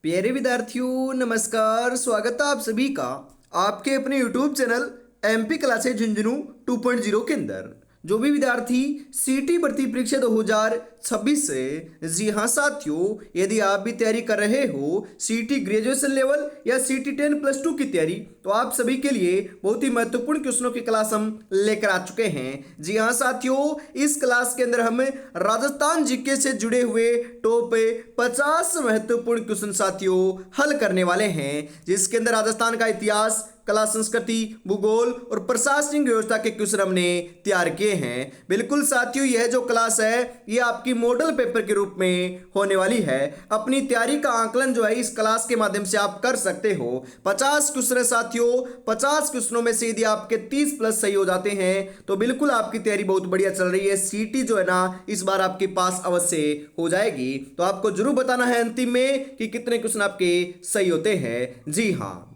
प्यारे विद्यार्थियों नमस्कार। स्वागत है आप सभी का आपके अपने YouTube channel MP classes Jhunjhunu 2.0 के अंदर। जो भी विद्यार्थी सीटी भर्ती परीक्षा 2026 से, जी हाँ साथियों, यदि आप भी तैयारी कर रहे हो सीटी ग्रेजुएशन लेवल या सीटी 10+2 की तैयारी, तो आप सभी के लिए बहुत ही महत्वपूर्ण क्वेश्चनों की क्लास हम लेकर आ चुके हैं। जी हाँ साथियों, इस क्लास के अंदर हम राजस्थान जीके से जुड़े हुए टॉप 50 महत्वपूर्ण क्वेश्चन साथियों हल करने वाले हैं, जिसके अंदर राजस्थान का इतिहास, कला, संस्कृति, भूगोल और प्रशासनिक व्यवस्था के क्वेश्चन हमने तैयार किए हैं। बिल्कुल साथियों, यह जो क्लास है ये आपकी मॉडल पेपर के रूप में होने वाली है। अपनी तैयारी का आकलन जो है इस क्लास के माध्यम से आप कर सकते हो। 50 क्वेश्चन है साथियों, 50 क्वेश्चनों में से यदि आपके 30 प्लस सही हो जाते हैं तो बिल्कुल आपकी तैयारी बहुत बढ़िया चल रही है। सीटी जो है ना इस बार आपके पास अवश्य हो जाएगी। तो आपको जरूर बताना है अंतिम में कि कितने क्वेश्चन आपके सही होते हैं। जी हाँ,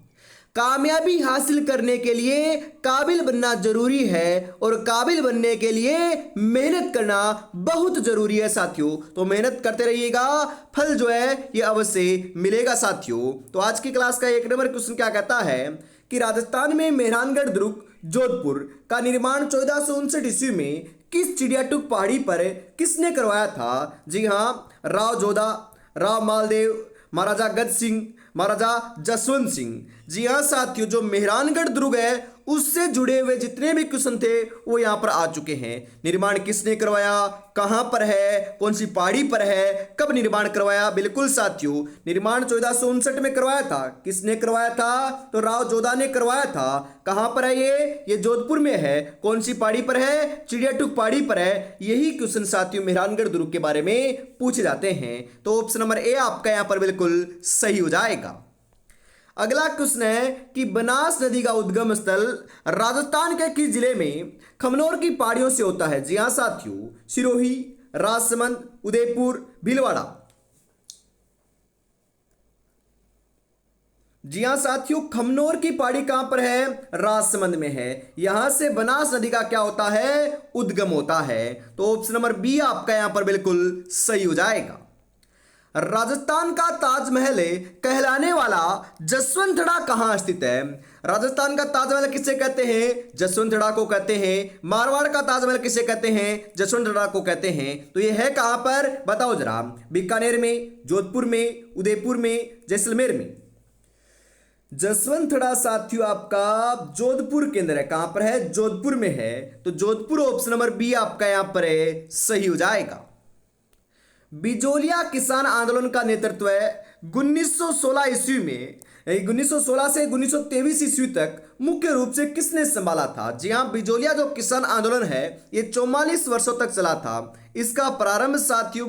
कामयाबी हासिल करने के लिए काबिल बनना जरूरी है और काबिल बनने के लिए मेहनत करना बहुत जरूरी है साथियों। तो मेहनत करते रहिएगा, फल जो है ये अवश्य मिलेगा साथियों। तो आज की क्लास का 1 नंबर क्वेश्चन क्या कहता है कि राजस्थान में मेहरानगढ़ दुर्ग जोधपुर का निर्माण 1459 ईस्वी में किस चिड़ियाटूक पहाड़ी पर किसने करवाया था? जी हाँ, राव जोधा, राव मालदेव, महाराजा गज सिंह, महाराजा जसवंत सिंह। जी हाँ साथियों, जो मेहरानगढ़ दुर्ग है उससे जुड़े हुए जितने भी क्वेश्चन थे वो यहाँ पर आ चुके हैं। निर्माण किसने करवाया, कहाँ पर है, कौन सी पहाड़ी पर है, कब निर्माण करवाया? बिल्कुल साथियों, निर्माण 1459 में करवाया था। किसने करवाया था? तो राव जोधा ने करवाया था। कहाँ पर है ये जोधपुर में है। कौन सी पहाड़ी पर है? चिड़ियाटूक पहाड़ी पर है। यही क्वेश्चन साथियों मेहरानगढ़ दुर्ग के बारे में पूछे जाते हैं। तो ऑप्शन नंबर ए आपका यहाँ पर बिल्कुल सही हो जाएगा। अगला क्वेश्चन है कि बनास नदी का उद्गम स्थल राजस्थान के किस जिले में खमनोर की पहाड़ियों से होता है? जी हाँ साथियों, सिरोही, राजसमंद, उदयपुर, भीलवाड़ा। जी हाँ साथियों, खमनोर की पहाड़ी कहां पर है? राजसमंद में है। यहां से बनास नदी का क्या होता है? उद्गम होता है। तो ऑप्शन नंबर बी आपका यहां पर बिल्कुल सही हो जाएगा। राजस्थान का ताजमहल कहलाने वाला जसवंतगढ़ कहाँ स्थित है? राजस्थान का ताजमहल किसे कहते हैं? जसवंतगढ़ को कहते हैं। मारवाड़ का ताजमहल किसे कहते हैं? जसवंतगढ़ को कहते हैं। तो ये है कहां पर? बताओ जरा। बीकानेर में, जोधपुर में, उदयपुर में, जैसलमेर में। जसवंतगढ़ साथियों आपका जोधपुर के अंदर है। कहां पर है? जोधपुर में है। तो जोधपुर ऑप्शन नंबर बी आपका यहां पर है सही हो जाएगा। बिजोलिया किसान आंदोलन का नेतृत्व 1916 ईस्वी में 1916 से 1923 ईस्वी तक मुख्य रूप से किसने संभाला था? जी हाँ, बिजोलिया जो किसान आंदोलन है ये 44 वर्षों तक चला था। इसका प्रारंभ साथियों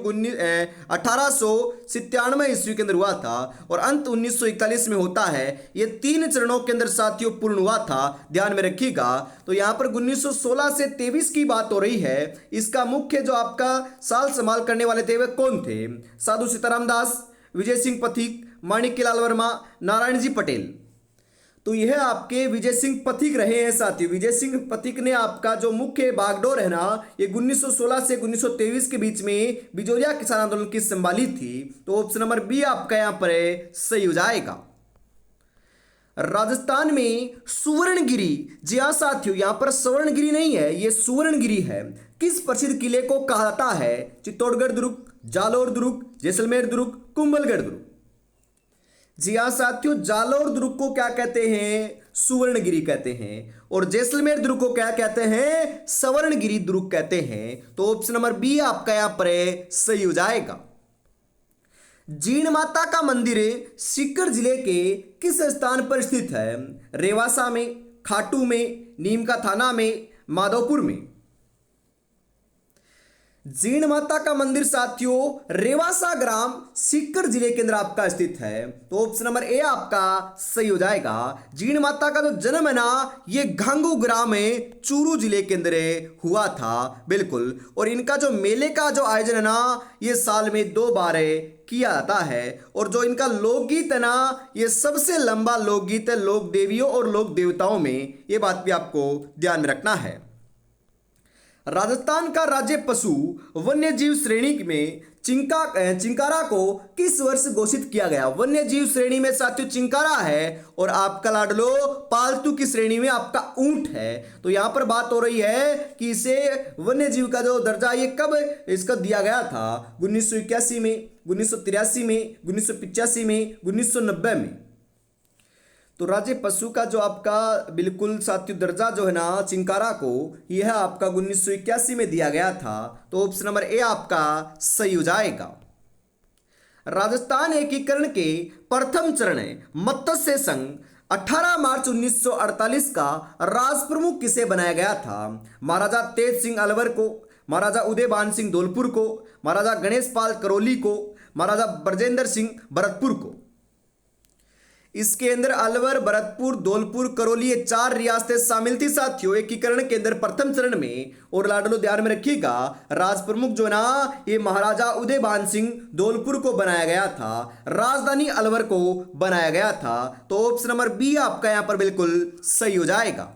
1897 ईस्वी के अंदर हुआ था और अंत 1941 में होता है। ये 3 चरणों के अंदर साथियों पूर्ण हुआ था, ध्यान में रखिएगा। तो यहाँ पर 1916 से 23 की बात हो रही है। इसका मुख्य जो आपका साल संभाल करने वाले थे वे कौन थे? साधु सीताराम दास, विजय सिंह पथिक, माणिक्यलाल वर्मा, नारायण जी पटेल। तो यह आपके विजय सिंह पथिक रहे हैं साथियों। विजय सिंह पथिक ने आपका जो मुख्य बागडोर है ना ये 1916 से 1923 के बीच में बिजोलिया किसान आंदोलन की संभाली थी। तो ऑप्शन नंबर बी आपका यहां पर सही हो जाएगा। राजस्थान में सुवर्णगिरी, जी हाँ साथियों, यहां पर स्वर्णगिरी नहीं है, ये सुवर्णगिरी है। किस प्रसिद्ध किले को कहा जाता है? चित्तौड़गढ़ दुर्ग, जालोर दुर्ग, जैसलमेर दुर्ग, कुंभलगढ़ दुर्ग। जी हाँ साथियों, जालोर दुर्ग को क्या कहते हैं? सुवर्णगिरी कहते हैं। और जैसलमेर दुर्ग को क्या कहते हैं? स्वर्णगिरी दुर्ग कहते हैं। तो ऑप्शन नंबर बी आपका यहां पर सही हो जाएगा। जीण माता का मंदिर सीकर जिले के किस स्थान पर स्थित है? रेवासा में, खाटू में, नीम का थाना में, माधोपुर में। जीण माता का मंदिर साथियों रेवासा ग्राम सीकर जिले के अंदर आपका स्थित है। तो ऑप्शन नंबर ए आपका सही हो जाएगा। जीण माता का जो जन्म है ना ये घांगू ग्राम में चूरू जिले के अंदर हुआ था। बिल्कुल। और इनका जो मेले का जो आयोजन है ना ये साल में 2 बार किया जाता है। और जो इनका लोकगीत है ना ये सबसे लंबा लोकगीत है लोक देवियों और लोक देवताओं में। ये बात भी आपको ध्यान में रखना है। राजस्थान का राज्य पशु वन्य जीव श्रेणी में चिंकारा को किस वर्ष घोषित किया गया? वन्य जीव श्रेणी में साथियों चिंकारा है और आपका लाडलो पालतू की श्रेणी में आपका ऊंट है। तो यहां पर बात हो रही है कि इसे वन्य जीव का जो दर्जा ये कब इसका दिया गया था? 1981 में, 1983 में, 1985 में, 1990 में। तो राज्य पशु का जो आपका बिल्कुल साथियों दर्जा जो है ना चिंकारा को, यह आपका 1981 में दिया गया था। तो ऑप्शन नंबर ए आपका सही हो जाएगा। राजस्थान एकीकरण के प्रथम चरण मत्स्य संघ 18 मार्च 1948 का राज प्रमुख किसे बनाया गया था? महाराजा तेज सिंह अलवर को, महाराजा उदयभान सिंह धौलपुर को, महाराजा गणेश पाल करौली को, महाराजा ब्रजेंद्र सिंह भरतपुर को। इसके अंदर अलवर, भरतपुर, धौलपुर, करौली ये 4 रियासतें शामिल थी साथियों एकीकरण के अंदर प्रथम चरण में। और लाडलो ध्यान में रखिएगा राज प्रमुख जो ना ये महाराजा उदयभान सिंह धौलपुर को बनाया गया था, राजधानी अलवर को बनाया गया था। तो ऑप्शन नंबर बी आपका यहां पर बिल्कुल सही हो जाएगा।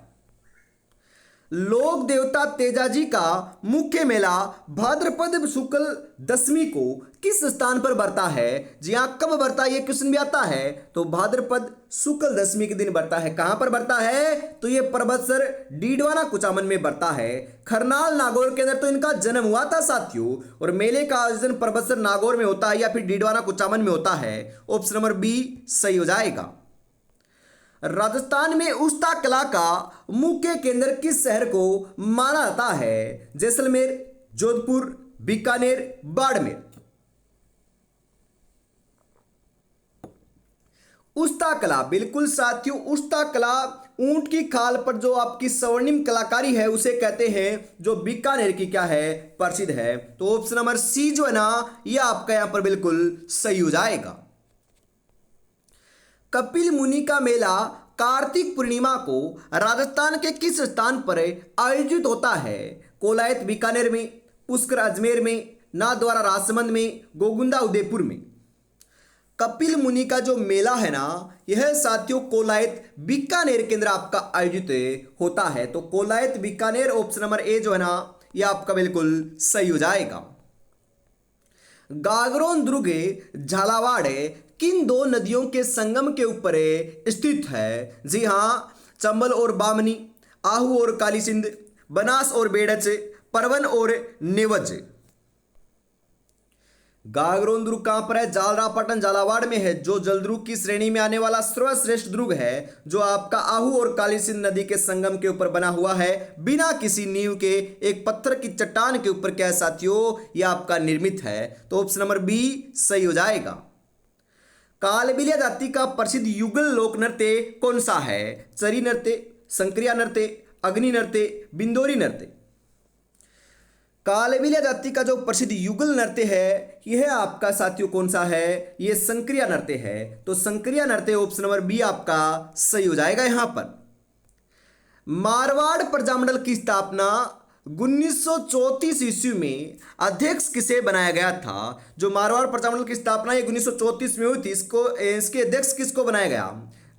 लोक देवता तेजाजी का मुख्य मेला भाद्रपद शुक्ल दशमी को किस स्थान पर बरता है? जी हाँ, कब बरता है ये क्वेश्चन भी आता है। तो भाद्रपद शुक्ल दशमी के दिन बरता है। कहां पर बरता है? तो ये परबतसर डीडवाना कुचामन में बरता है। खरनाल नागौर के अंदर तो इनका जन्म हुआ था साथियों। और मेले का आयोजन परबतसर नागौर में होता है या फिर डीडवाना कुचामन में होता है। ऑप्शन नंबर बी सही हो जाएगा। राजस्थान में उस्ता कला का मुख्य केंद्र किस शहर को माना जाता है? जैसलमेर, जोधपुर, बीकानेर, बाड़मेर। उस्ता कला बिल्कुल साथियों, उस्ता कला ऊंट की खाल पर जो आपकी स्वर्णिम कलाकारी है उसे कहते हैं, जो बीकानेर की क्या है प्रसिद्ध है। तो ऑप्शन नंबर सी जो है ना यह आपका यहां पर बिल्कुल सही हो जाएगा। कपिल मुनि का मेला कार्तिक पूर्णिमा को राजस्थान के किस स्थान पर आयोजित होता है? कोलायत बीकानेर में, पुष्कर अजमेर में, नाथद्वारा राजसमंद में, गोगुंदा उदयपुर में। कपिल मुनि का जो मेला है ना यह साथियों कोलायत बीकानेर के अंदर आपका आयोजित होता है। तो कोलायत बीकानेर ऑप्शन नंबर ए जो है ना यह आपका बिल्कुल सही हो जाएगा। गागरोन दुर्ग झालावाड़ किन 2 नदियों के संगम के ऊपर स्थित है? जी हां, चंबल और बामनी, आहू और काली सिंध, बनास और बेड़च, परवन और नेवज। गागरोन दुर्ग कहां पर है? जालरापाटन झालावाड़ में है, जो जलदुर्ग की श्रेणी में आने वाला सर्वश्रेष्ठ दुर्ग है, जो आपका आहू और काली सिंध नदी के संगम के ऊपर बना हुआ है, बिना किसी नींव के एक पत्थर की चट्टान के ऊपर क्या है साथियों यह आपका निर्मित है। तो ऑप्शन नंबर बी सही हो जाएगा। कालबेलिया जाति का प्रसिद्ध युगल लोक नृत्य कौन सा है? चरी नृत्य, संक्रिया नृत्य, अग्नि नृत्य, बिंदोरी नृत्य। कालबेलिया जाति का जो प्रसिद्ध युगल नृत्य है यह आपका साथियों कौन सा है? यह संक्रिया नृत्य है। तो संक्रिया नृत्य ऑप्शन नंबर बी आपका सही हो जाएगा। यहां पर मारवाड़ प्रजामंडल की स्थापना 1934 ईस्वी में अध्यक्ष किसे बनाया गया था? जो मारवाड़ प्रजामंडल की स्थापना ये 1934 में हुई थी, इसके अध्यक्ष किसको बनाया गया?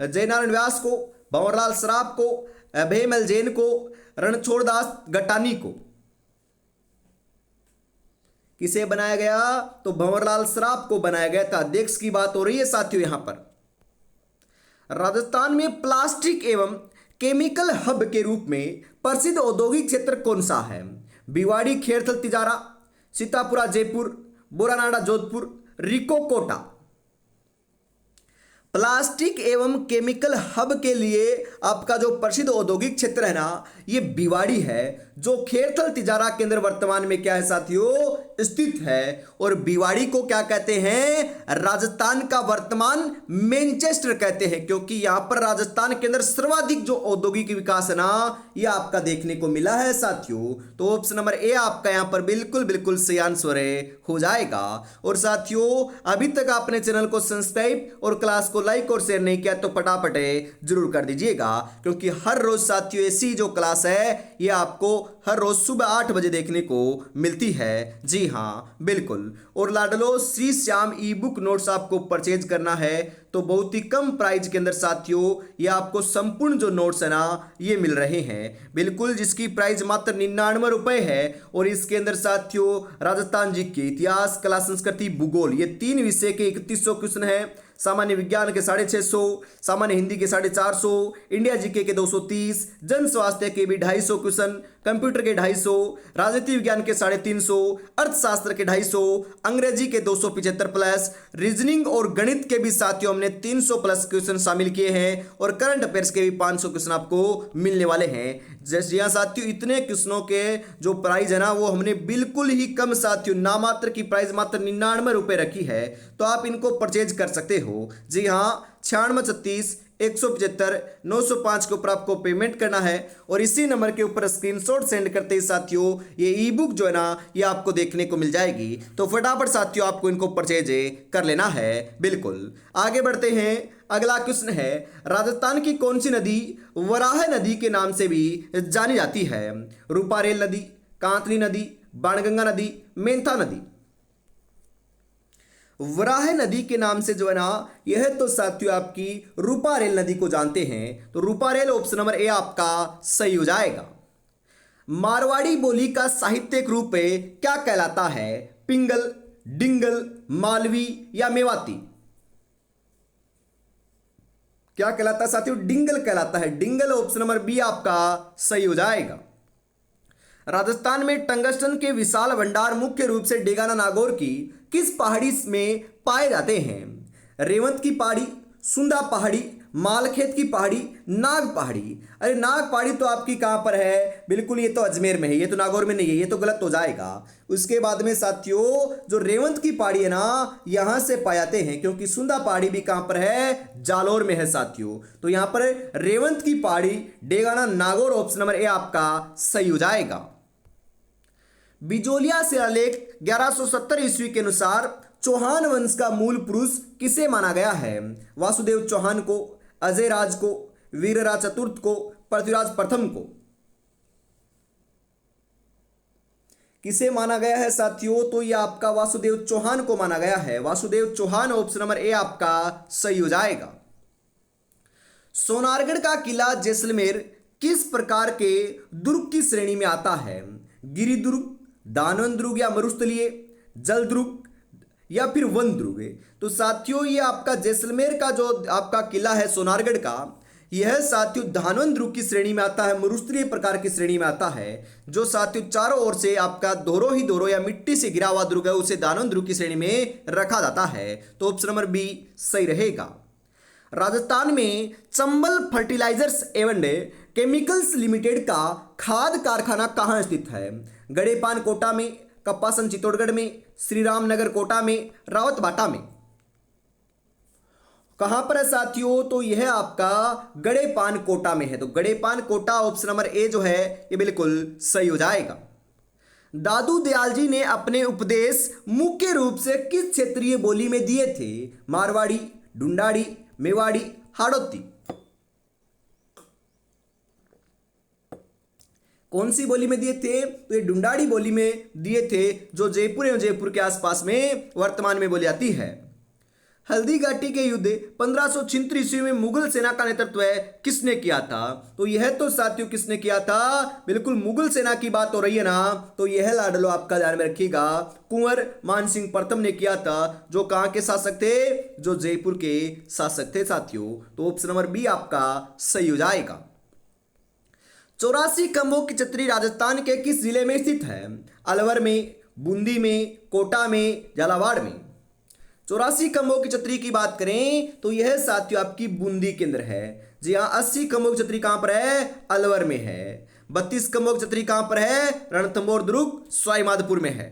जयनारायण व्यास को, भंवरलाल सराफ को, अभयमल जैन को, रणछोड़दास गटानी को। किसे बनाया गया? तो भंवरलाल सराफ को बनाया गया था। अध्यक्ष की बात हो रही है साथियों यहां पर। राजस्थान में प्लास्टिक एवं केमिकल हब के रूप में प्रसिद्ध औद्योगिक क्षेत्र कौन सा है? भिवाड़ी खेरथल तिजारा, सीतापुरा जयपुर, बोरानाडा जोधपुर, रिको कोटा। प्लास्टिक एवं केमिकल हब के लिए आपका जो प्रसिद्ध औद्योगिक क्षेत्र है ना ये भिवाड़ी है, जो खेरथल तिजारा के अंदर वर्तमान में क्या है साथियों स्थित है। और भिवाड़ी को क्या कहते हैं? राजस्थान का वर्तमान मैनचेस्टर कहते हैं, क्योंकि यहां पर राजस्थान के अंदर सर्वाधिक जो औद्योगिक विकास है ना ये आपका देखने को मिला है साथियों। तो ऑप्शन नंबर ए आपका यहां पर बिल्कुल बिल्कुल सही आंसर हो जाएगा। और साथियों अभी तक आपने चैनल को सब्सक्राइब और क्लास को को लाइक और शेयर नहीं किया तो फटाफट जरूर कर दीजिएगा, क्योंकि हर रोज साथियों ऐसी जो क्लास है ये आपको हर रोज सुबह 8 बजे देखने को मिलती है। जी हाँ बिल्कुल। और लाडलो Shri Shyam e book notes आपको परचेज करना है तो बहुत ही कम प्राइस के अंदर साथियों ये आपको संपूर्ण जो नोट्स है ना ये मिल रहे हैं बिल्कुल, जिसकी प्राइस मात्र 99 रुपए है। और इसके अंदर साथियों राजस्थान जी के इतिहास, कला, संस्कृति, भूगोल ये 3 विषय के 3100 क्वेश्चन है, सामान्य विज्ञान के 650, सामान्य हिंदी के 450, इंडिया जीके के 230, जन स्वास्थ्य के भी 250 क्वेश्चन, कंप्यूटर के 250, राजनीति विज्ञान के 350, अर्थशास्त्र के 250, अंग्रेजी के 275 प्लस, रीजनिंग और गणित के भी साथियों हमने 300 प्लस क्वेश्चन शामिल किए हैं और करंट अफेयर्स के भी 500 क्वेश्चन आपको मिलने वाले हैं। जैसे यहाँ साथियों इतने क्वेश्चनों के जो प्राइस है ना वो हमने बिल्कुल ही कम साथियों नामात्र की प्राइस मात्र 99 रुपए रखी है, तो आप इनको परचेज कर सकते हो। जी हाँ 9636 175 905 के ऊपर आपको पेमेंट करना है और इसी नंबर के ऊपर स्क्रीनशॉट सेंड करते ही साथियों ये ई बुक जो है ना ये आपको देखने को मिल जाएगी, तो फटाफट साथियों आपको इनको परचेज कर लेना है। बिल्कुल आगे बढ़ते हैं। अगला क्वेश्चन है राजस्थान की कौन सी नदी वराह नदी के नाम से भी जानी जाती है? रूपारेल नदी, कांतली नदी, बाणगंगा नदी, मेंथा नदी। वराह नदी के नाम से जो है ना यह तो साथियों आपकी रूपारेल नदी को जानते हैं, तो रूपारेल ऑप्शन नंबर ए आपका सही हो जाएगा। मारवाड़ी बोली का साहित्यिक रूप क्या कहलाता है? पिंगल, डिंगल, मालवी या मेवाती? क्या कहलाता है साथियों? डिंगल कहलाता है। डिंगल ऑप्शन नंबर बी आपका सही हो जाएगा। राजस्थान में टंगस्टन के विशाल भंडार मुख्य रूप से डेगाना नागौर की किस पहाड़ी में पाए जाते हैं? रेवंत की पहाड़ी, सुंदा पहाड़ी, मालखेत की पहाड़ी, नाग पहाड़ी। अरे नाग पहाड़ी तो आपकी कहां पर है? बिल्कुल ये तो अजमेर में है, ये तो नागौर में नहीं है, ये तो गलत हो जाएगा। उसके बाद में साथियों जो रेवंत की पहाड़ी है ना यहां से पाए जाते हैं, क्योंकि सुंदा पहाड़ी भी कहां पर है? जालोर में है साथियों। तो यहां पर रेवंत की पहाड़ी Degana Nagaur option number A आपका सही हो जाएगा। बिजोलिया शिलालेख 1170 ईस्वी के अनुसार चौहान वंश का मूल पुरुष किसे माना गया है? वासुदेव चौहान को, अजय राज को, वीरराज चतुर्थ को, पृथ्वीराज प्रथम को। किसे माना गया है साथियों? तो यह आपका वासुदेव चौहान को माना गया है। Vasudev Chauhan option number A आपका सही हो जाएगा। सोनारगढ़ का किला जैसलमेर किस प्रकार के दुर्ग की श्रेणी में आता है? गिरिदुर्ग, दानवन दुर्ग या मरुस्थलीय, जल दुर्ग या फिर वन दुर्ग? तो साथियों ये आपका जैसलमेर का जो आपका किला है सोनारगढ़ का, यह साथियों धानवन दुर्ग की श्रेणी में आता है, मरुस्थलीय प्रकार की श्रेणी में आता है। जो साथियों चारों ओर से आपका दोहरो ही दोहरो या मिट्टी से गिरा हुआ दुर्ग है उसे धानवन दुर्ग की श्रेणी में रखा जाता है, तो ऑप्शन नंबर बी सही रहेगा। राजस्थान में चंबल फर्टिलाइजर्स एवं केमिकल्स लिमिटेड का खाद कारखाना कहाँ स्थित है? गड़ेपान कोटा में, कप्पासन चित्तौड़गढ़ में, श्री रामनगर कोटा में, रावतबाटा में। कहां पर है साथियों? तो यह आपका गड़ेपान कोटा में है, तो गड़ेपान कोटा ऑप्शन नंबर ए जो है ये बिल्कुल सही हो जाएगा। दादू दयाल जी ने अपने उपदेश मुख्य रूप से किस क्षेत्रीय बोली में दिए थे? मारवाड़ी, ढूंढाड़ी, मेवाड़ी, हाड़ौती। कौन सी बोली में दिए थे? तो ये ढूंढाड़ी बोली में दिए थे, जो जयपुर एवं जयपुर के आसपास में वर्तमान में बोली जाती है। हल्दी घाटी के युद्ध 1576 ईस्वी में मुगल सेना का नेतृत्व किसने किया था? तो यह तो साथियों किसने किया था? बिल्कुल मुगल सेना की बात हो रही है ना, तो यह लाडलो आपका ध्यान में रखिएगा, कुंवर मानसिंह प्रथम ने किया था, जो कहां के शासक थे? जो जयपुर के शासक थे साथियों, तो ऑप्शन नंबर बी आपका सही हो जाएगा। 84 खंभों की छतरी राजस्थान के किस जिले में स्थित है? अलवर में, बूंदी में, कोटा में, झालावाड़ में। 84 खंभों की छतरी की बात करें तो यह साथियों आपकी बूंदी के अंदर है। जी हाँ 80 खंभों की छतरी कहां पर है? अलवर में है। 32 खंभों की छतरी कहां पर है? रणथंभौर दुर्ग सवाईमाधोपुर में है।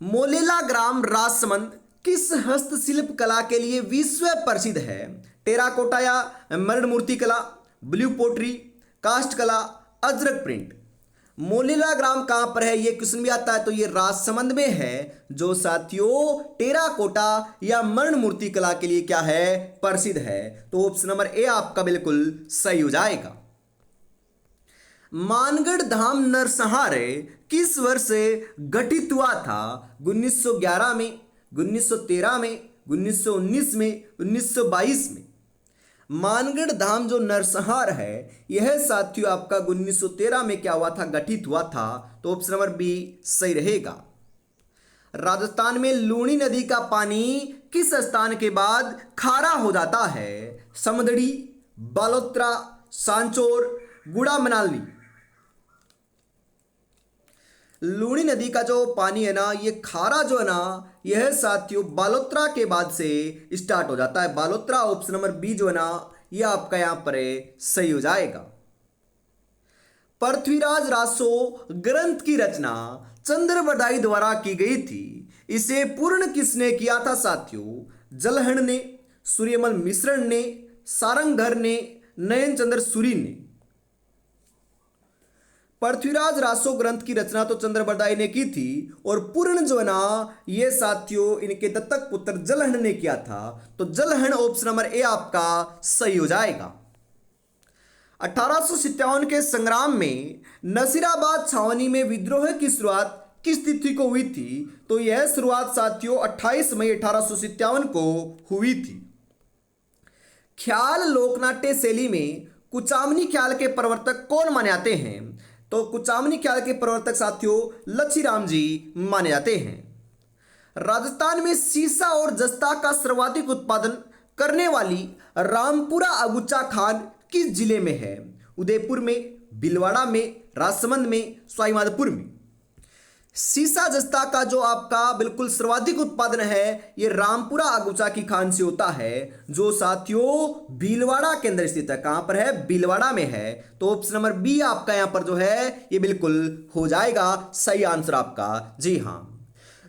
मोलेला ग्राम राजसमंद किस हस्तशिल्प कला के लिए विश्व प्रसिद्ध है? टेराकोटा या मरण मूर्ति कला, ब्लू पोट्री, कास्ट कला, अजरक प्रिंट। मोलीला ग्राम कहाँ पर है, ये क्वेश्चन भी आता है, तो ये राजसमंद में है, जो साथियों टेराकोटा या मरण मूर्ति कला के लिए क्या है, प्रसिद्ध है। तो ऑप्शन नंबर ए आपका बिल्कुल सही हो जाएगा। मानगढ़ धाम नरसंहार किस वर्ष गठित हुआ था? 1911 में, 1913 में, 1919 में, 1922 में। मानगढ़ धाम जो नरसंहार है यह साथियों आपका 1913 में क्या हुआ था, गठित हुआ था। तो ऑप्शन नंबर बी सही रहेगा। राजस्थान में लूणी नदी का पानी किस स्थान के बाद खारा हो जाता है? समदड़ी, बालोतरा, सांचौर, गुड़ा मनाली। लूणी नदी का जो पानी है ना, ये खारा जो है ना, यह साथियों बालोतरा के बाद से स्टार्ट हो जाता है। बालोतरा ऑप्शन नंबर बी जो है ना, ये आपका यहां पर सही हो जाएगा। पृथ्वीराज रासो ग्रंथ की रचना चंद्रबरदाई द्वारा की गई थी। इसे पूर्ण किसने किया था साथियों? जलहण ने, सूर्यमल मिश्रण ने, सारंगधर ने, नयन चंद्र सूरी ने। पृथ्वीराज रासो ग्रंथ की रचना तो चंद्रबरदाई ने की थी, और पूर्ण जो है ना, ये साथियों इनके दत्तक पुत्र जलहण ने किया था। तो जलहण ऑप्शन नंबर ए आपका सही हो जाएगा। 1857 के संग्राम में नसीराबाद छावनी में विद्रोह की शुरुआत किस तिथि को हुई थी? तो यह शुरुआत साथियों 28 मई 1857 को हुई थी। ख्याल लोकनाट्य शैली में कुचामनी ख्याल के प्रवर्तक कौन माने जाते हैं? तो कुचामनी ख्याल के प्रवर्तक साथियों लच्छीराम जी माने जाते हैं। राजस्थान में सीसा और जस्ता का सर्वाधिक उत्पादन करने वाली रामपुरा अगुचा खान किस जिले में है? उदयपुर में, भीलवाड़ा में, राजसमंद में, सवाईमाधोपुर में। सीसा जस्ता का जो आपका बिल्कुल सर्वाधिक उत्पादन है ये रामपुरा अगुचा की खान से होता है, जो साथियों भीलवाड़ा के अंदर स्थित है। कहां पर है? भीलवाड़ा में है। तो ऑप्शन नंबर बी आपका यहां पर जो है ये बिल्कुल हो जाएगा सही आंसर आपका। जी हां,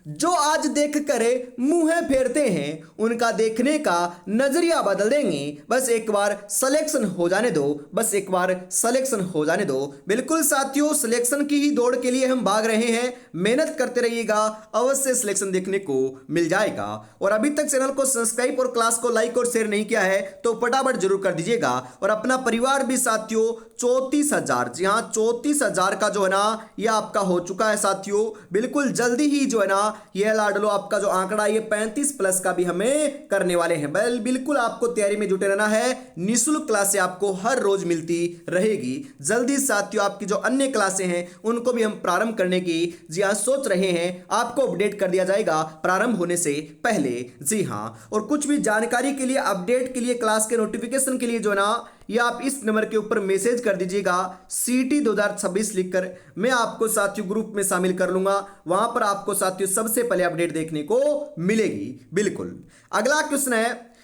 जो आज देख कर मुंह फेरते हैं उनका देखने का नजरिया बदल देंगे। बस एक बार सिलेक्शन हो जाने दो, बस एक बार सिलेक्शन हो जाने दो। बिल्कुल साथियों, सिलेक्शन की ही दौड़ के लिए हम भाग रहे हैं, मेहनत करते रहिएगा, अवश्य सिलेक्शन देखने को मिल जाएगा। और अभी तक चैनल को सब्सक्राइब और क्लास को लाइक और शेयर नहीं किया है तो फटाफट जरूर कर दीजिएगा। और अपना परिवार भी साथियों 34,000, जी हाँ 34,000 का जो है ना ये आपका हो चुका है साथियों। बिल्कुल जल्दी ही जो है ना ये लाडलो आपका जो आंकड़ा ये 35+ का भी हमें करने वाले हैं। बिल्कुल आपको तैयारी में जुटे रहना है। निःशुल्क क्लासें आपको हर रोज मिलती रहेगी। जल्दी साथियों आपकी जो अन्य क्लासें हैं उनको भी हम प्रारंभ करने की जी हाँ सोच रहे हैं, आपको अपडेट कर दिया जाएगा प्रारंभ होने से पहले। जी हाँ, और कुछ भी जानकारी के लिए, अपडेट के लिए, क्लास के नोटिफिकेशन के लिए जो है ना ये आप इस नंबर के ऊपर मैसेज कर दीजिएगा CT 2026 लिखकर। मैं आपको साथियों ग्रुप में शामिल कर लूंगा, वहां पर आपको साथियों सबसे पहले अपडेट देखने को मिलेगी। बिल्कुल। अगला क्वेश्चन है,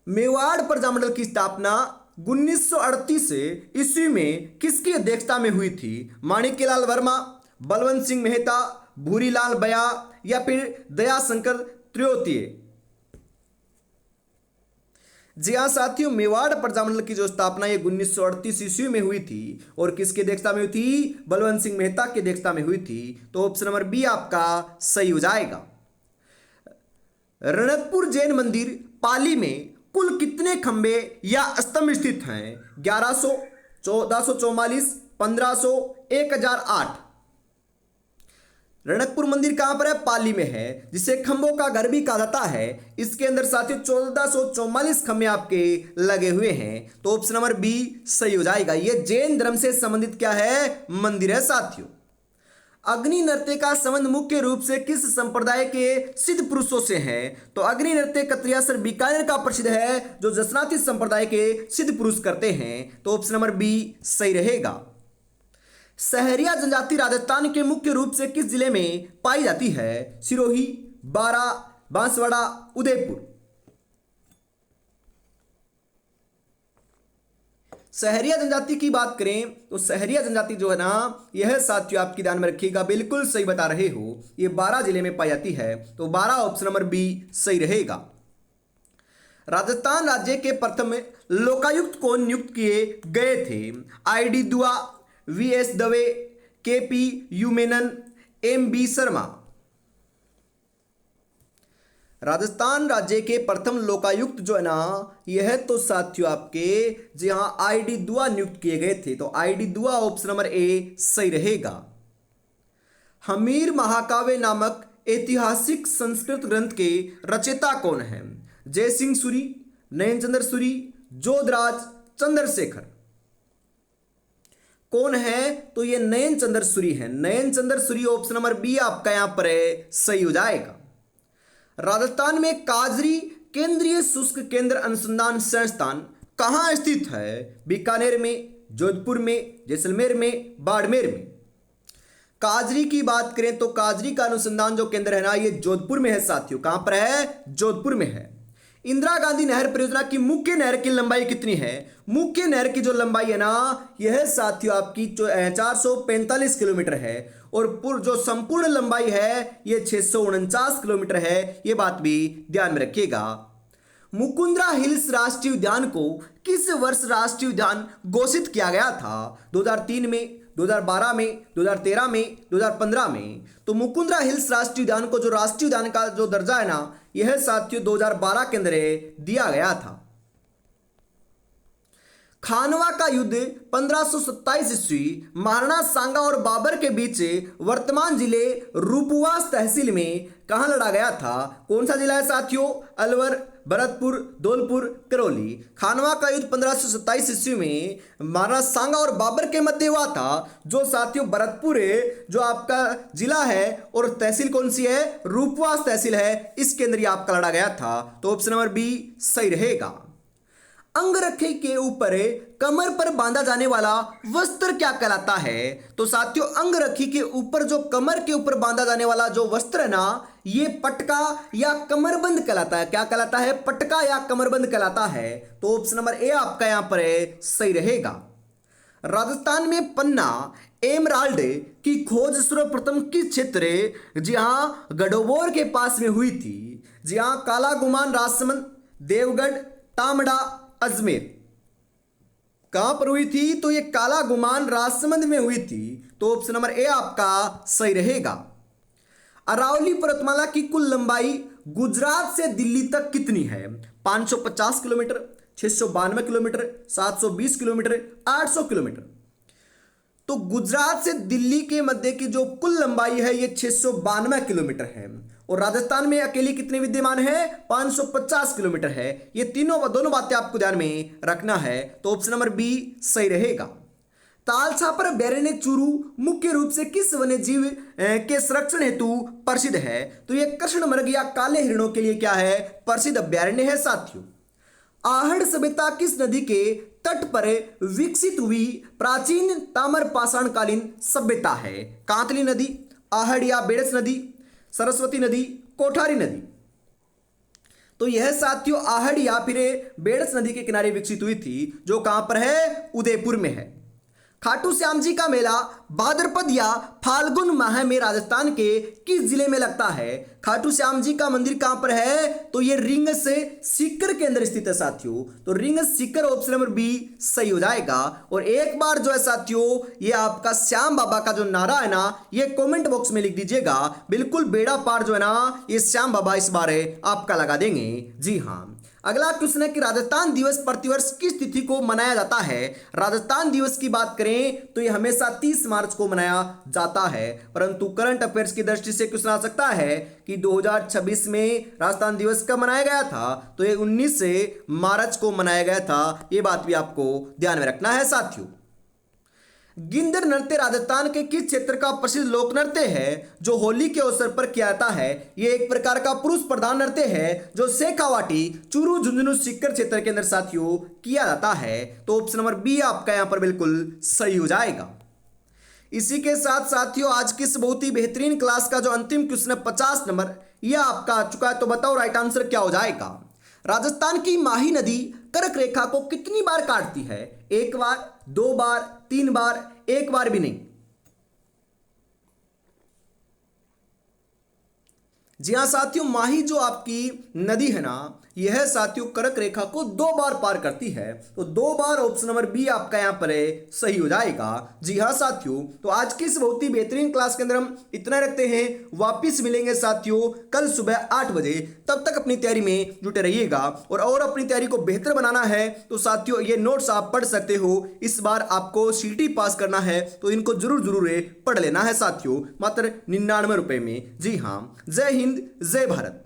मेवाड़ प्रजामंडल की स्थापना 1938 ईस्वी में किसकी अध्यक्षता में हुई थी? माणिक्यलाल वर्मा, बलवंत सिंह मेहता, भूरीलाल बया या फिर दयाशंकर त्रियोतीय। जी हाँ साथियों, मेवाड़ प्रजामंडल की जो स्थापना ये 1938 ईस्वी में हुई थी, और किसकी अध्यक्षता में हुई थी? बलवंत सिंह मेहता की अध्यक्षता में हुई थी। तो ऑप्शन नंबर बी आपका सही हो जाएगा। रणकपुर जैन मंदिर पाली में कुल कितने खंबे या स्तंभ स्थित हैं? 1100, 1444, 1500, 1008। रणकपुर मंदिर कहां पर है? पाली में है, जिसे खंभों का घर भी कहा जाता है। इसके अंदर साथियों 1444 खंभे आपके लगे हुए हैं। तो ऑप्शन नंबर बी सही हो जाएगा। यह जैन धर्म से संबंधित क्या है? मंदिर है साथियों। अग्नि नृत्य का संबंध मुख्य रूप से किस संप्रदाय के सिद्ध पुरुषों से है? तो अग्नि नृत्य कत्रियासर बीकानेर का प्रसिद्ध है, जो जसनाती संप्रदाय के सिद्ध पुरुष करते हैं। तो ऑप्शन नंबर बी सही रहेगा। सहरिया जनजाति राजस्थान के मुख्य रूप से किस जिले में पाई जाती है? सिरोही, बारा, बांसवाड़ा, उदयपुर। सहरिया जनजाति की बात करें तो सहरिया जनजाति जो है ना यह साथियों आपकी ध्यान में रखिएगा, बिल्कुल सही बता रहे हो, ये 12 जिले में पाई जाती है। तो 12 ऑप्शन नंबर बी सही रहेगा। राजस्थान राज्य के प्रथम लोकायुक्त को नियुक्त किए गए थे? ID Dua, VS Dave, K P यूमेनन, एमबी शर्मा। राजस्थान राज्य के प्रथम लोकायुक्त जो है ना, यह तो साथियों आपके जी हाँ आईडी दुआ नियुक्त किए गए थे, तो आईडी दुआ ऑप्शन नंबर ए सही रहेगा। हमीर महाकाव्य नामक ऐतिहासिक संस्कृत ग्रंथ के रचयिता कौन है? जय सिंह सूरी, नयनचंद्र सूरी, जोधराज, चंद्रशेखर। कौन है? तो ये नयनचंद्र सूरी है। नयनचंद्र सूरी ऑप्शन नंबर बी आपका यहां पर है, सही हो जाएगा। राजस्थान में काजरी केंद्रीय शुष्क केंद्र अनुसंधान संस्थान कहां स्थित है? बीकानेर में, जोधपुर में, जैसलमेर में, बाड़मेर में। काजरी की बात करें तो काजरी का अनुसंधान जो केंद्र है ना, ये जोधपुर में है साथियों। कहां पर है? जोधपुर में है। इंदिरा गांधी नहर परियोजना की मुख्य नहर की लंबाई कितनी है? मुख्य नहर की जो लंबाई है ना, यह साथियों आपकी 445 किलोमीटर है, और जो संपूर्ण लंबाई है ये 649 किलोमीटर है। ये बात भी ध्यान में रखिएगा। मुकुंदरा हिल्स राष्ट्रीय उद्यान को किस वर्ष राष्ट्रीय उद्यान घोषित किया गया था? 2003 में, 2012 में, 2013 में, 2015 में। तो मुकुंदरा हिल्स राष्ट्रीय उद्यान को जो राष्ट्रीय उद्यान का जो दर्जा है ना, यह साथियों 2012 के अंदर दिया गया था। खानवा का युद्ध 1527 ईस्वी महाराणा सांगा और बाबर के बीच वर्तमान जिले रूपवास तहसील में कहां लड़ा गया था? कौन सा जिला है साथियों? अलवर, भरतपुर, धौलपुर, करौली। खानवा का युद्ध 1527 ईस्वी में महाराणा सांगा और बाबर के मध्य हुआ था, जो साथियों भरतपुर जो आपका जिला है, और तहसील कौन सी है? रूपवास तहसील है। इसके अंदर आपका लड़ा गया था। तो ऑप्शन नंबर बी सही रहेगा। अंगरखे के ऊपर कमर पर बांधा जाने वाला वस्त्र क्या कहलाता है? तो साथियों अंगरखी के ऊपर जो कमर के ऊपर बांधा जाने वाला जो वस्त्र है ना, ये पटका या कमरबंद कहलाता है। क्या कहलाता है? पटका या कमरबंद कहलाता है। तो ऑप्शन नंबर ए आपका यहां पर है, सही रहेगा। राजस्थान में पन्ना एमराल्ड की खोज सर्वप्रथम किस क्षेत्र जी हाँ गढ़बोर के पास में हुई थी? जी हाँ काला गुमान राजसमंद, देवगढ़, तामड़ा, अजमेर। कहां पर हुई थी? तो ये काला गुमान राजसमंद में हुई थी। तो ऑप्शन नंबर ए आपका सही रहेगा। अरावली पर्वतमाला की कुल लंबाई गुजरात से दिल्ली तक कितनी है? 550 किलोमीटर, 692 किलोमीटर, 720 किलोमीटर, 800 किलोमीटर। तो गुजरात से दिल्ली के मध्य की जो कुल लंबाई है ये 692 किलोमीटर है, और राजस्थान में अकेली कितने विद्यमान है? 550 किलोमीटर है। ये दोनों बातें आपको ध्यान में रखना है। तो ऑप्शन नंबर बी सही रहेगा। तालछापर अभ्यारण्य चूरू मुख्य रूप से किस वन्य जीव के संरक्षण हेतु प्रसिद्ध है? तो ये कृष्णमृग या काले हिरणों के लिए क्या है? प्रसिद्ध अभ्यारण्य है साथियों। आहड़ सभ्यता किस नदी के तट पर विकसित हुई प्राचीन ताम्र पाषाणकालीन सभ्यता है? कांतली नदी, आहड़ या बेड़स नदी, सरस्वती नदी, कोठारी नदी। तो यह साथियों आहड़ या फिर बेड़स नदी के किनारे विकसित हुई थी, जो कहां पर है? उदयपुर में है। खाटू श्याम जी का मेला भाद्रपद या फाल्गुन माह में राजस्थान के किस जिले में लगता है? खाटू श्याम जी का मंदिर कहां पर है? तो ये रिंग से सीकर के अंदर स्थित है साथियों। तो ring seeker option number B सही हो जाएगा। और एक बार जो है साथियों ये आपका श्याम बाबा का जो नारा है ना, ये कमेंट बॉक्स में लिख दीजिएगा। बिल्कुल बेड़ा पार जो है ना, ये श्याम बाबा इस बार आपका लगा देंगे। जी हाँ। अगला क्वेश्चन है कि राजस्थान दिवस प्रतिवर्ष किस तिथि को मनाया जाता है? राजस्थान दिवस की बात करें तो ये हमेशा 30 मार्च को मनाया जाता है, परंतु करंट अफेयर्स की दृष्टि से क्वेश्चन आ सकता है कि 2026 में राजस्थान दिवस कब मनाया गया था? तो ये 19 मार्च को मनाया गया था। ये बात भी आपको ध्यान में रखना है साथियों। गिंदर नृत्य राजस्थान के किस क्षेत्र का प्रसिद्ध लोक नृत्य है जो होली के अवसर पर किया जाता है? यह एक प्रकार का पुरुष प्रधान नृत्य है जो शेखावाटी, चूरू, झुंझुनू, सीकर क्षेत्र के अंदर साथियों किया जाता है। तो ऑप्शन नंबर बी आपका यहां पर बिल्कुल सही हो जाएगा। इसी के साथ साथियों आज की इस बहुत ही बेहतरीन क्लास का जो अंतिम क्वेश्चन है 50 नंबर, यह आपका आ चुका है। तो बताओ राइट आंसर क्या हो जाएगा? राजस्थान की माही नदी कर्क रेखा को कितनी बार काटती है? 1 बार, 2 बार, 3 बार, 1 बार भी नहीं। जी हां साथियों, माही जो आपकी नदी है ना, यह साथियों कर्क रेखा को 2 बार पार करती है, तो 2 बार ऑप्शन नंबर बी आपका यहाँ पर है सही हो जाएगा। जी हाँ साथियों, तो आज की इस बहुत ही बेहतरीन क्लास के अंदर हम इतना रखते हैं। वापिस मिलेंगे साथियों कल सुबह 8 बजे। तब तक अपनी तैयारी में जुटे रहिएगा, और अपनी तैयारी को बेहतर बनाना है तो साथियों ये नोट्स आप पढ़ सकते हो। इस बार आपको सीटी पास करना है तो इनको जरूर पढ़ लेना है साथियों, मात्र 99 रुपए में। जी हाँ, जय हिंद जय भारत।